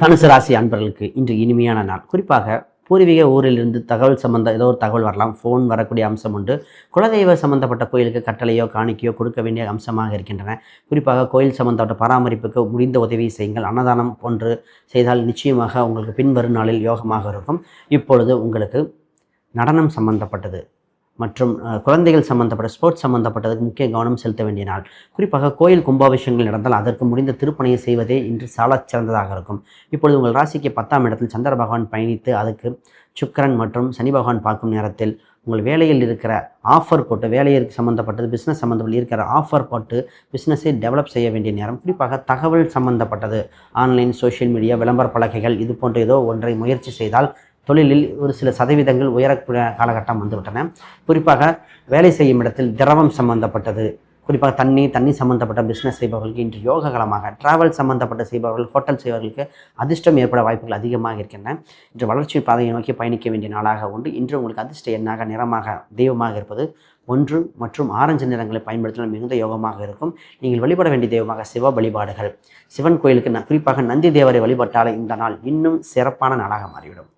தனுசு ராசி அன்பர்களுக்கு இன்று இனிமையான நாள். குறிப்பாக பூர்வீக ஊரிலிருந்து தகவல் ஏதோ ஒரு தகவல் வரலாம். ஃபோன் வரக்கூடிய அம்சம் உண்டு. குலதெய்வ சம்பந்தப்பட்ட கோயிலுக்கு கட்டளையோ காணிக்கையோ கொடுக்க வேண்டிய அம்சமாக இருக்கின்றன. குறிப்பாக கோயில் சம்பந்தப்பட்ட பராமரிப்புக்கு முடிந்த உதவி செய்யுங்கள். அன்னதானம் போன்று செய்தால் நிச்சயமாக உங்களுக்கு பின்வரும் நாளில் யோகமாக இருக்கும். இப்பொழுது உங்களுக்கு நடனம் சம்பந்தப்பட்டது மற்றும் குழந்தைகள் சம்பந்தப்பட்ட ஸ்போர்ட்ஸ் சம்பந்தப்பட்டதுக்கு முக்கிய கவனம் செலுத்த வேண்டிய நாள். குறிப்பாக கோயில் கும்பாபிஷேகங்கள் நடந்தால் அதற்கு முடிந்த திருப்பணியை செய்வதே இன்று சாலச் சிறந்ததாக இருக்கும். இப்பொழுது உங்கள் ராசிக்கு 10ஆம் இடத்தில் சந்திர பகவான் பயணித்து அதுக்கு சுக்கிரன் மற்றும் சனி பகவான் பார்க்கும் நேரத்தில் உங்கள் வேலையில் இருக்கிற ஆஃபர் போட்டு வேலையிற்கு சம்மந்தப்பட்டது பிஸ்னஸ் சம்மந்தப்பட்டு இருக்கிற ஆஃபர் போட்டு பிஸ்னஸை டெவலப் செய்ய வேண்டிய நேரம். குறிப்பாக தகவல் சம்மந்தப்பட்டது ஆன்லைன் சோஷியல் மீடியா விளம்பர பலகைகள் இது போன்ற ஏதோ ஒன்றை முயற்சி செய்தால் தொழிலில் ஒரு சில சதவீதங்கள் உயரக்கூடிய காலகட்டம் வந்துவிட்டன. குறிப்பாக வேலை செய்யும் இடத்தில் திரவம் சம்பந்தப்பட்டது, குறிப்பாக தண்ணி சம்பந்தப்பட்ட பிஸ்னஸ் செய்பவர்களுக்கு இன்று யோக காலமாக, டிராவல் சம்பந்தப்பட்ட செய்பவர்கள், ஹோட்டல் செய்பவர்களுக்கு அதிர்ஷ்டம் ஏற்பட வாய்ப்புகள் அதிகமாக இருக்கின்றன. இன்று வளர்ச்சி பாதையை நோக்கி பயணிக்க வேண்டிய நாளாக உண்டு. இன்று உங்களுக்கு அதிர்ஷ்ட எண்ணாக நிறமாக தெய்வமாக இருப்பது 1 மற்றும் ஆரஞ்சு நிறங்களை பயன்படுத்தினால் மிகுந்த யோகமாக இருக்கும். நீங்கள் வழிபட வேண்டிய தெய்வமாக சிவ வழிபாடுகள். சிவன் கோயிலுக்கு குறிப்பாக நந்தி தேவரை வழிபட்டாலே இந்த நாள் இன்னும் சிறப்பான நாளாக மாறிவிடும்.